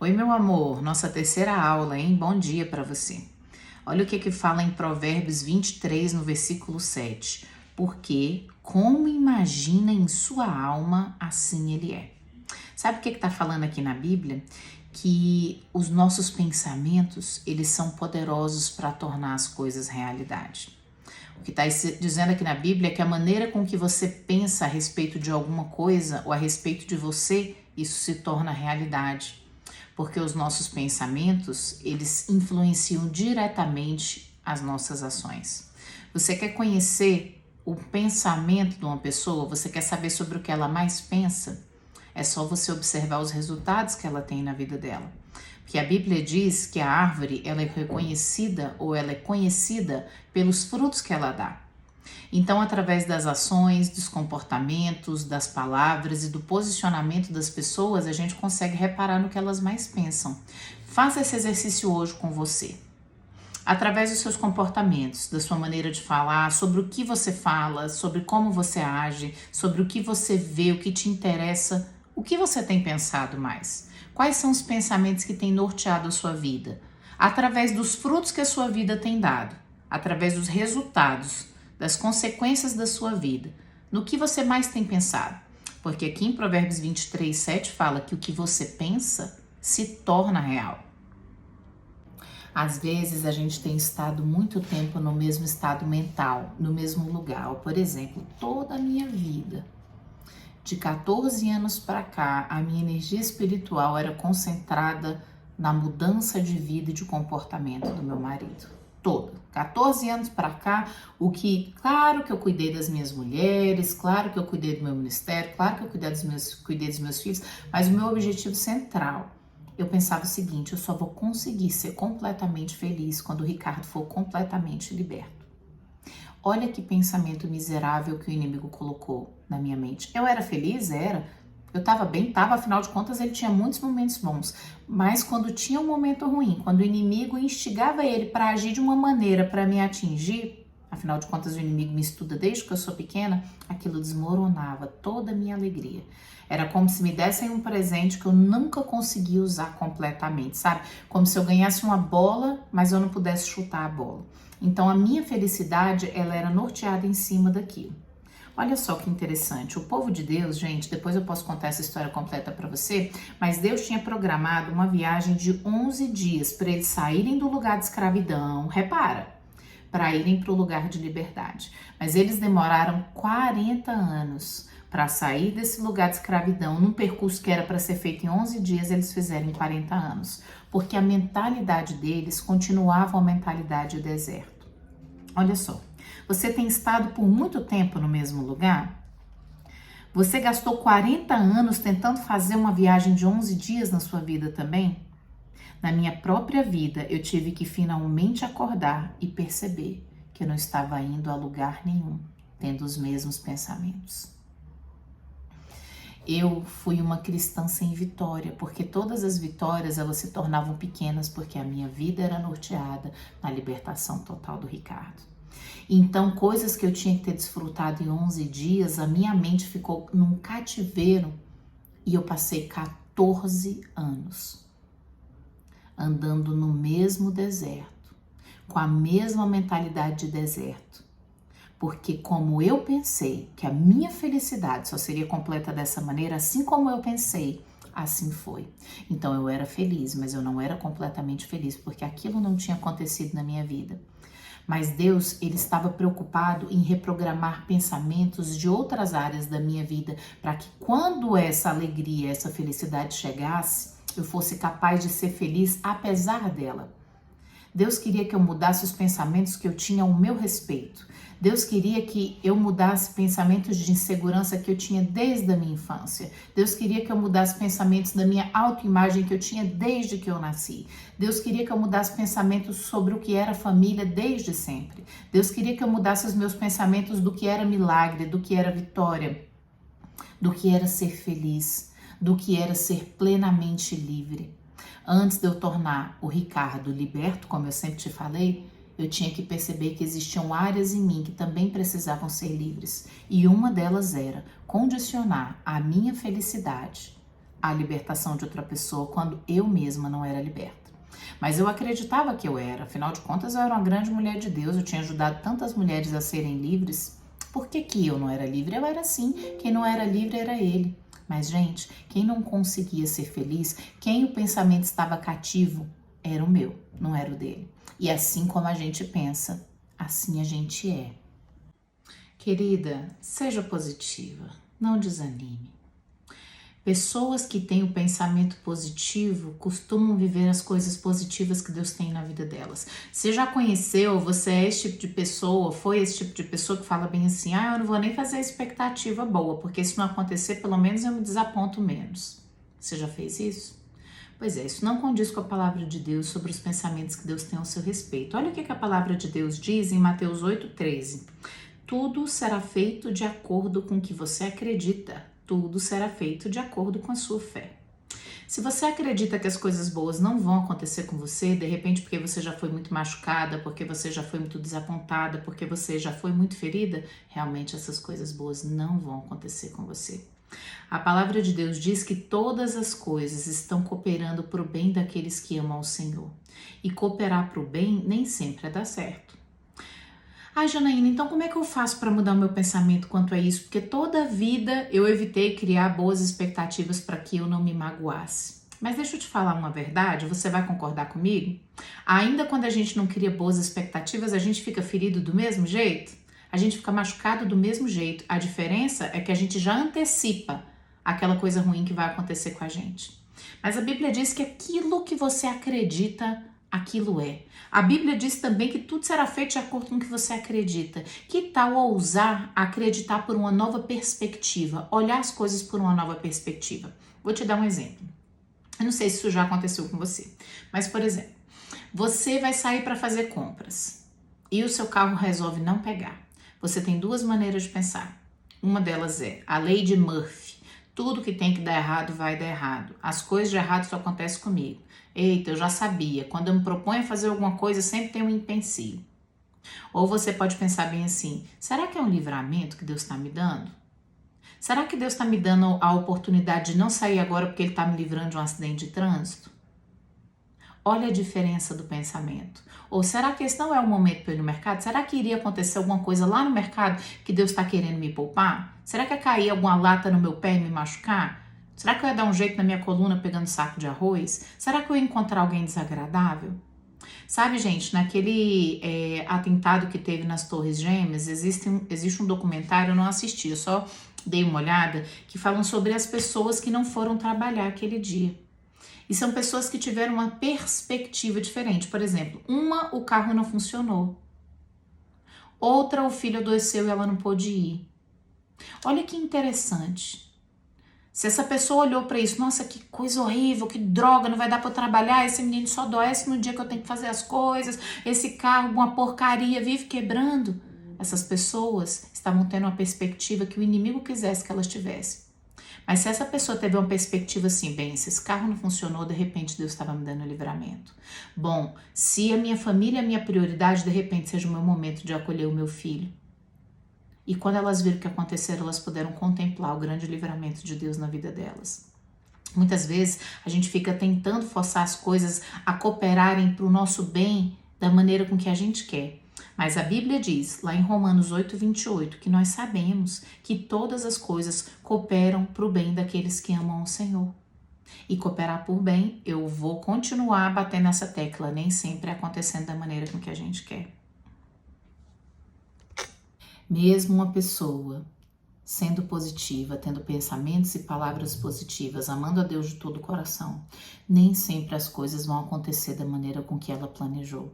Oi, meu amor, nossa terceira aula, hein? Bom dia para você. Olha o que fala em Provérbios 23, no versículo 7. Porque, como imagina em sua alma, assim ele é. Sabe o que está falando aqui na Bíblia? Que os nossos pensamentos, eles são poderosos para tornar as coisas realidade. O que está dizendo aqui na Bíblia é que a maneira com que você pensa a respeito de alguma coisa ou a respeito de você, isso se torna realidade. Porque os nossos pensamentos, eles influenciam diretamente as nossas ações. Você quer conhecer o pensamento de uma pessoa? Você quer saber sobre o que ela mais pensa? É só você observar os resultados que ela tem na vida dela. Porque a Bíblia diz que a árvore, ela é reconhecida ou ela é conhecida pelos frutos que ela dá. Então, através das ações, dos comportamentos, das palavras e do posicionamento das pessoas, a gente consegue reparar no que elas mais pensam. Faça esse exercício hoje com você. Através dos seus comportamentos, da sua maneira de falar, sobre o que você fala, sobre como você age, sobre o que você vê, o que te interessa, o que você tem pensado mais? Quais são os pensamentos que têm norteado a sua vida? Através dos frutos que a sua vida tem dado, através dos resultados, das consequências da sua vida, no que você mais tem pensado? Porque aqui em Provérbios 23, 7 fala que o que você pensa se torna real. Às vezes a gente tem estado muito tempo no mesmo estado mental, no mesmo lugar. Por exemplo, toda a minha vida, de 14 anos para cá, a minha energia espiritual era concentrada na mudança de vida e de comportamento do meu marido. Toda. 14 anos para cá, claro que eu cuidei das minhas mulheres, claro que eu cuidei do meu ministério, claro que eu cuidei dos meus filhos, mas o meu objetivo central, eu pensava o seguinte: eu só vou conseguir ser completamente feliz quando o Ricardo for completamente liberto. Olha que pensamento miserável que o inimigo colocou na minha mente. Eu era feliz? Era. Eu estava bem? Estava, afinal de contas ele tinha muitos momentos bons. Mas quando tinha um momento ruim, quando o inimigo instigava ele para agir de uma maneira para me atingir, afinal de contas o inimigo me estuda desde que eu sou pequena, aquilo desmoronava toda a minha alegria. Era como se me dessem um presente que eu nunca conseguia usar completamente, sabe? Como se eu ganhasse uma bola, mas eu não pudesse chutar a bola. Então a minha felicidade, ela era norteada em cima daquilo. Olha só que interessante, o povo de Deus, gente, depois eu posso contar essa história completa para você, mas Deus tinha programado uma viagem de 11 dias para eles saírem do lugar de escravidão, repara, para irem para o lugar de liberdade. Mas eles demoraram 40 anos para sair desse lugar de escravidão, num percurso que era para ser feito em 11 dias, eles fizeram em 40 anos, porque a mentalidade deles continuava uma mentalidade de deserto. Olha só, você tem estado por muito tempo no mesmo lugar? Você gastou 40 anos tentando fazer uma viagem de 11 dias na sua vida também? Na minha própria vida, eu tive que finalmente acordar e perceber que eu não estava indo a lugar nenhum, tendo os mesmos pensamentos. Eu fui uma cristã sem vitória, porque todas as vitórias elas se tornavam pequenas, porque a minha vida era norteada na libertação total do Ricardo. Então, coisas que eu tinha que ter desfrutado em 11 dias, a minha mente ficou num cativeiro e eu passei 14 anos andando no mesmo deserto, com a mesma mentalidade de deserto. Porque como eu pensei que a minha felicidade só seria completa dessa maneira, assim como eu pensei, assim foi. Então eu era feliz, mas eu não era completamente feliz, porque aquilo não tinha acontecido na minha vida. Mas Deus, ele estava preocupado em reprogramar pensamentos de outras áreas da minha vida, para que quando essa alegria, essa felicidade chegasse, eu fosse capaz de ser feliz apesar dela. Deus queria que eu mudasse os pensamentos que eu tinha ao meu respeito. Deus queria que eu mudasse pensamentos de insegurança que eu tinha desde a minha infância. Deus queria que eu mudasse pensamentos da minha autoimagem que eu tinha desde que eu nasci. Deus queria que eu mudasse pensamentos sobre o que era família desde sempre. Deus queria que eu mudasse os meus pensamentos do que era milagre, do que era vitória, do que era ser feliz, do que era ser plenamente livre. Antes de eu tornar o Ricardo liberto, como eu sempre te falei, eu tinha que perceber que existiam áreas em mim que também precisavam ser livres. E uma delas era condicionar a minha felicidade a libertação de outra pessoa quando eu mesma não era liberta. Mas eu acreditava que eu era, afinal de contas eu era uma grande mulher de Deus, eu tinha ajudado tantas mulheres a serem livres. Por que que eu não era livre? Eu era sim, quem não era livre era ele. Mas gente, quem não conseguia ser feliz, quem o pensamento estava cativo, era o meu, não era o dele. E assim como a gente pensa, assim a gente é. Querida, seja positiva, não desanime. Pessoas que têm o pensamento positivo costumam viver as coisas positivas que Deus tem na vida delas. Você já conheceu, você é esse tipo de pessoa, foi esse tipo de pessoa que fala bem assim, eu não vou nem fazer expectativa boa, porque se não acontecer, pelo menos eu me desaponto menos. Você já fez isso? Pois é, isso não condiz com a palavra de Deus sobre os pensamentos que Deus tem ao seu respeito. Olha o que a palavra de Deus diz em Mateus 8,13. Tudo será feito de acordo com o que você acredita. Tudo será feito de acordo com a sua fé. Se você acredita que as coisas boas não vão acontecer com você, de repente porque você já foi muito machucada, porque você já foi muito desapontada, porque você já foi muito ferida, realmente essas coisas boas não vão acontecer com você. A palavra de Deus diz que todas as coisas estão cooperando para o bem daqueles que amam ao Senhor. E cooperar para o bem nem sempre é dar certo. Janaína, então como é que eu faço para mudar o meu pensamento quanto a isso? Porque toda a vida eu evitei criar boas expectativas para que eu não me magoasse. Mas deixa eu te falar uma verdade, você vai concordar comigo? Ainda quando a gente não cria boas expectativas, a gente fica ferido do mesmo jeito? A gente fica machucado do mesmo jeito. A diferença é que a gente já antecipa aquela coisa ruim que vai acontecer com a gente. Mas a Bíblia diz que aquilo que você acredita, aquilo é. A Bíblia diz também que tudo será feito de acordo com o que você acredita. Que tal ousar acreditar por uma nova perspectiva? Olhar as coisas por uma nova perspectiva. Vou te dar um exemplo. Eu não sei se isso já aconteceu com você, mas por exemplo, você vai sair para fazer compras e o seu carro resolve não pegar. Você tem duas maneiras de pensar. Uma delas é a lei de Murphy. Tudo que tem que dar errado vai dar errado. As coisas de errado só acontecem comigo. Eita, eu já sabia. Quando eu me proponho a fazer alguma coisa, sempre tem um empecilho. Ou você pode pensar bem assim, será que é um livramento que Deus está me dando? Será que Deus está me dando a oportunidade de não sair agora porque Ele está me livrando de um acidente de trânsito? Olha a diferença do pensamento. Ou será que esse não é o momento para ir no mercado? Será que iria acontecer alguma coisa lá no mercado que Deus está querendo me poupar? Será que ia cair alguma lata no meu pé e me machucar? Será que eu ia dar um jeito na minha coluna pegando saco de arroz? Será que eu ia encontrar alguém desagradável? Sabe, gente, naquele atentado que teve nas Torres Gêmeas, existe um documentário, eu não assisti, eu só dei uma olhada, que falam sobre as pessoas que não foram trabalhar aquele dia. E são pessoas que tiveram uma perspectiva diferente. Por exemplo, uma, o carro não funcionou. Outra, o filho adoeceu e ela não pôde ir. Olha que interessante. Se essa pessoa olhou para isso, nossa, que coisa horrível, que droga, não vai dar para eu trabalhar, esse menino só adoece no dia que eu tenho que fazer as coisas, esse carro, uma porcaria, vive quebrando. Essas pessoas estavam tendo uma perspectiva que o inimigo quisesse que elas tivessem. Mas se essa pessoa teve uma perspectiva assim, bem, se esse carro não funcionou, de repente Deus estava me dando livramento. Bom, se a minha família é a minha prioridade, de repente seja o meu momento de acolher o meu filho. E quando elas viram o que aconteceu, elas puderam contemplar o grande livramento de Deus na vida delas. Muitas vezes a gente fica tentando forçar as coisas a cooperarem para o nosso bem da maneira com que a gente quer. Mas a Bíblia diz, lá em Romanos 8:28, que nós sabemos que todas as coisas cooperam para o bem daqueles que amam o Senhor. E cooperar por bem, eu vou continuar batendo nessa tecla, nem sempre acontecendo da maneira com que a gente quer. Mesmo uma pessoa sendo positiva, tendo pensamentos e palavras positivas, amando a Deus de todo o coração, nem sempre as coisas vão acontecer da maneira com que ela planejou.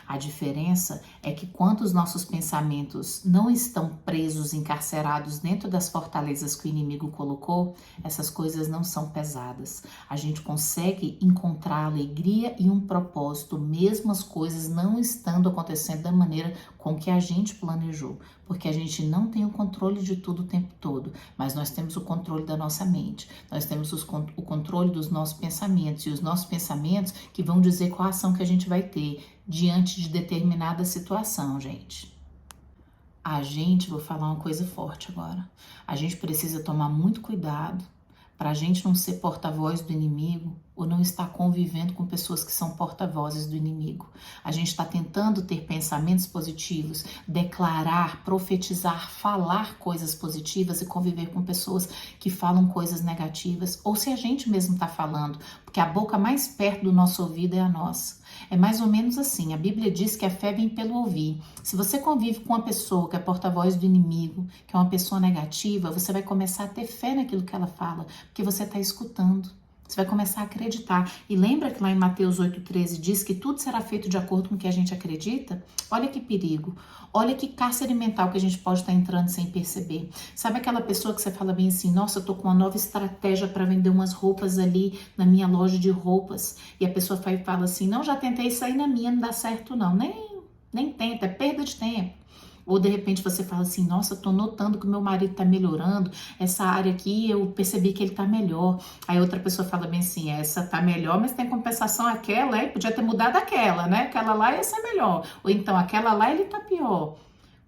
A diferença é que quando os nossos pensamentos não estão presos, encarcerados dentro das fortalezas que o inimigo colocou, essas coisas não são pesadas. A gente consegue encontrar alegria e um propósito, mesmo as coisas não estando acontecendo da maneira com que a gente planejou. Porque a gente não tem o controle de tudo o tempo todo, mas nós temos o controle da nossa mente. Nós temos o controle dos nossos pensamentos, e os nossos pensamentos que vão dizer qual ação que a gente vai ter diante de determinada situação, gente. Vou falar uma coisa forte agora. A gente precisa tomar muito cuidado para a gente não ser porta-voz do inimigo ou não estar convivendo com pessoas que são porta-vozes do inimigo. A gente está tentando ter pensamentos positivos, declarar, profetizar, falar coisas positivas e conviver com pessoas que falam coisas negativas, ou se a gente mesmo está falando, porque a boca mais perto do nosso ouvido é a nossa. É mais ou menos assim, a Bíblia diz que a fé vem pelo ouvir. Se você convive com uma pessoa que é porta-voz do inimigo, que é uma pessoa negativa, você vai começar a ter fé naquilo que ela fala, porque você está escutando. Você vai começar a acreditar. E lembra que lá em Mateus 8,13 diz que tudo será feito de acordo com o que a gente acredita? Olha que perigo. Olha que cárcere mental que a gente pode estar entrando sem perceber. Sabe aquela pessoa que você fala bem assim, nossa, eu tô com uma nova estratégia para vender umas roupas ali na minha loja de roupas. E a pessoa fala assim, não, já tentei isso aí na minha, não dá certo não. Nem tenta, é perda de tempo. Ou de repente você fala assim, nossa, eu tô notando que o meu marido tá melhorando, essa área aqui eu percebi que ele tá melhor. Aí outra pessoa fala bem assim, essa tá melhor, mas tem compensação aquela, aí podia ter mudado aquela, né? Aquela lá ia ser melhor. Ou então aquela lá ele tá pior.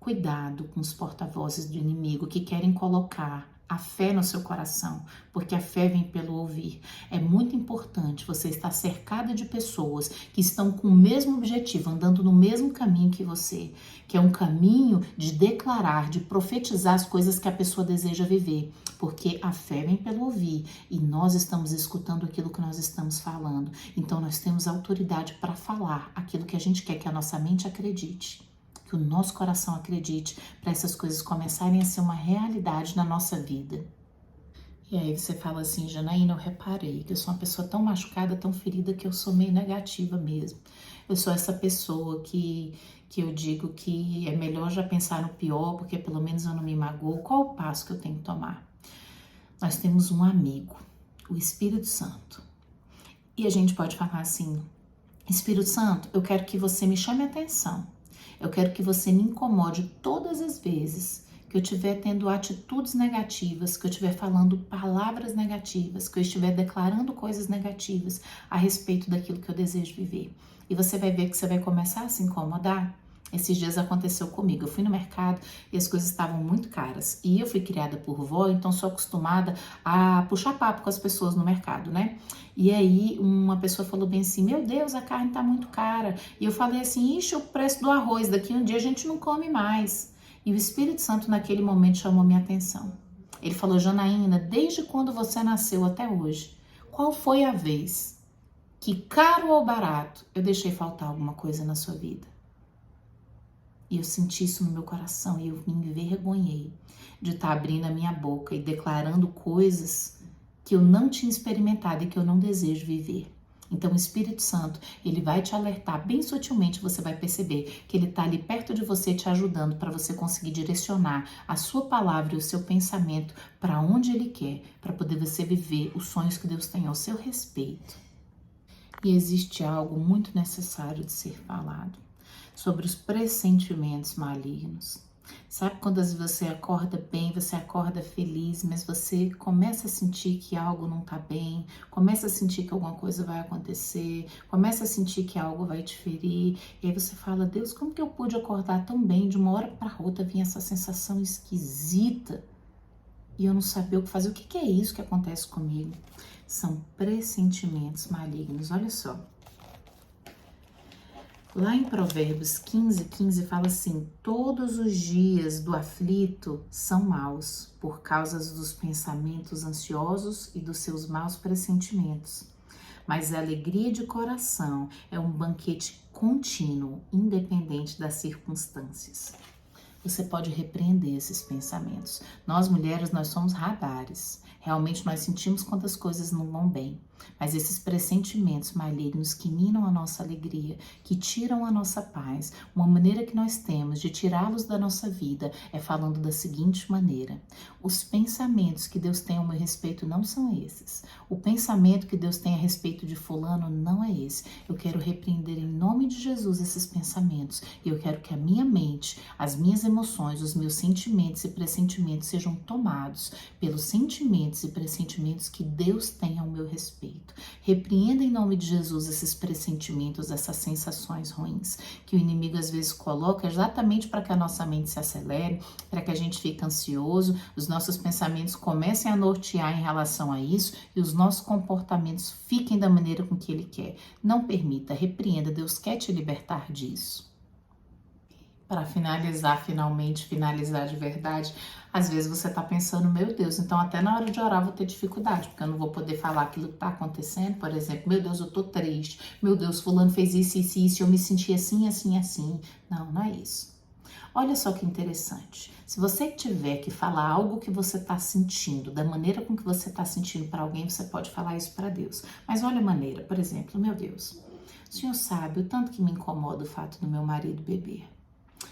Cuidado com os porta-vozes do inimigo que querem colocar a fé no seu coração, porque a fé vem pelo ouvir. É muito importante você estar cercada de pessoas que estão com o mesmo objetivo, andando no mesmo caminho que você, que é um caminho de declarar, de profetizar as coisas que a pessoa deseja viver, porque a fé vem pelo ouvir e nós estamos escutando aquilo que nós estamos falando. Então nós temos autoridade para falar aquilo que a gente quer que a nossa mente acredite, que o nosso coração acredite, para essas coisas começarem a ser uma realidade na nossa vida. E aí você fala assim, Janaína, eu reparei que eu sou uma pessoa tão machucada, tão ferida, que eu sou meio negativa mesmo. Eu sou essa pessoa que eu digo que é melhor já pensar no pior, porque pelo menos eu não me magoo. Qual o passo que eu tenho que tomar? Nós temos um amigo, o Espírito Santo. E a gente pode falar assim, Espírito Santo, eu quero que você me chame a atenção. Eu quero que você me incomode todas as vezes que eu estiver tendo atitudes negativas, que eu estiver falando palavras negativas, que eu estiver declarando coisas negativas a respeito daquilo que eu desejo viver. E você vai ver que você vai começar a se incomodar. Esses dias aconteceu comigo. Eu fui no mercado e as coisas estavam muito caras. E eu fui criada por vó, então sou acostumada a puxar papo com as pessoas no mercado, né? E aí uma pessoa falou bem assim, meu Deus, a carne tá muito cara. E eu falei assim, ixi, o preço do arroz, daqui um dia a gente não come mais. E o Espírito Santo naquele momento chamou minha atenção. Ele falou, Janaína, desde quando você nasceu até hoje, qual foi a vez que, caro ou barato, eu deixei faltar alguma coisa na sua vida? E eu senti isso no meu coração e eu me envergonhei de estar abrindo a minha boca e declarando coisas que eu não tinha experimentado e que eu não desejo viver. Então o Espírito Santo, ele vai te alertar bem sutilmente, você vai perceber que ele está ali perto de você te ajudando para você conseguir direcionar a sua palavra e o seu pensamento para onde ele quer, para poder você viver os sonhos que Deus tem ao seu respeito. E existe algo muito necessário de ser falado sobre os pressentimentos malignos. Sabe quando às vezes você acorda bem, você acorda feliz, mas você começa a sentir que algo não tá bem, começa a sentir que alguma coisa vai acontecer, começa a sentir que algo vai te ferir, e aí você fala, Deus, como que eu pude acordar tão bem, de uma hora para outra vinha essa sensação esquisita, e eu não sabia o que fazer. O que é isso que acontece comigo? São pressentimentos malignos, olha só. Lá em Provérbios 15:15 fala assim, todos os dias do aflito são maus, por causa dos pensamentos ansiosos e dos seus maus pressentimentos. Mas a alegria de coração é um banquete contínuo, independente das circunstâncias. Você pode repreender esses pensamentos. Nós mulheres, nós somos radares. Realmente nós sentimos quando as coisas não vão bem. Mas esses pressentimentos malignos que minam a nossa alegria, que tiram a nossa paz, uma maneira que nós temos de tirá-los da nossa vida é falando da seguinte maneira: os pensamentos que Deus tem ao meu respeito não são esses. O pensamento que Deus tem a respeito de fulano não é esse. Eu quero repreender em nome de Jesus esses pensamentos. E eu quero que a minha mente, as minhas emoções, os meus sentimentos e pressentimentos sejam tomados pelos sentimentos e pressentimentos que Deus tem ao meu respeito. perfeito. Repreenda em nome de Jesus esses pressentimentos, essas sensações ruins que o inimigo às vezes coloca exatamente para que a nossa mente se acelere, para que a gente fique ansioso, os nossos pensamentos comecem a nortear em relação a isso e os nossos comportamentos fiquem da maneira com que Ele quer. Não permita, repreenda, Deus quer te libertar disso. Para finalizar de verdade, às vezes você está pensando, meu Deus, então até na hora de orar eu vou ter dificuldade, porque eu não vou poder falar aquilo que está acontecendo, por exemplo, meu Deus, eu tô triste, meu Deus, fulano fez isso, isso, isso, eu me senti assim, assim, assim. Não, não é isso. Olha só que interessante, se você tiver que falar algo que você está sentindo, da maneira com que você está sentindo para alguém, você pode falar isso para Deus. Mas olha a maneira, por exemplo, meu Deus, o Senhor sabe o tanto que me incomoda o fato do meu marido beber.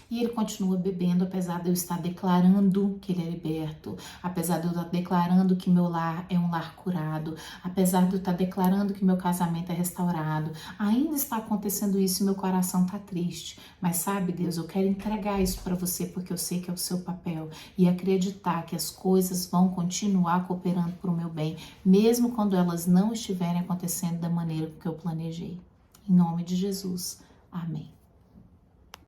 E ele continua bebendo, apesar de eu estar declarando que ele é liberto, apesar de eu estar declarando que meu lar é um lar curado, apesar de eu estar declarando que meu casamento é restaurado. Ainda está acontecendo isso e meu coração está triste. Mas sabe, Deus, eu quero entregar isso para você porque eu sei que é o seu papel e acreditar que as coisas vão continuar cooperando para o meu bem, mesmo quando elas não estiverem acontecendo da maneira que eu planejei. Em nome de Jesus. Amém.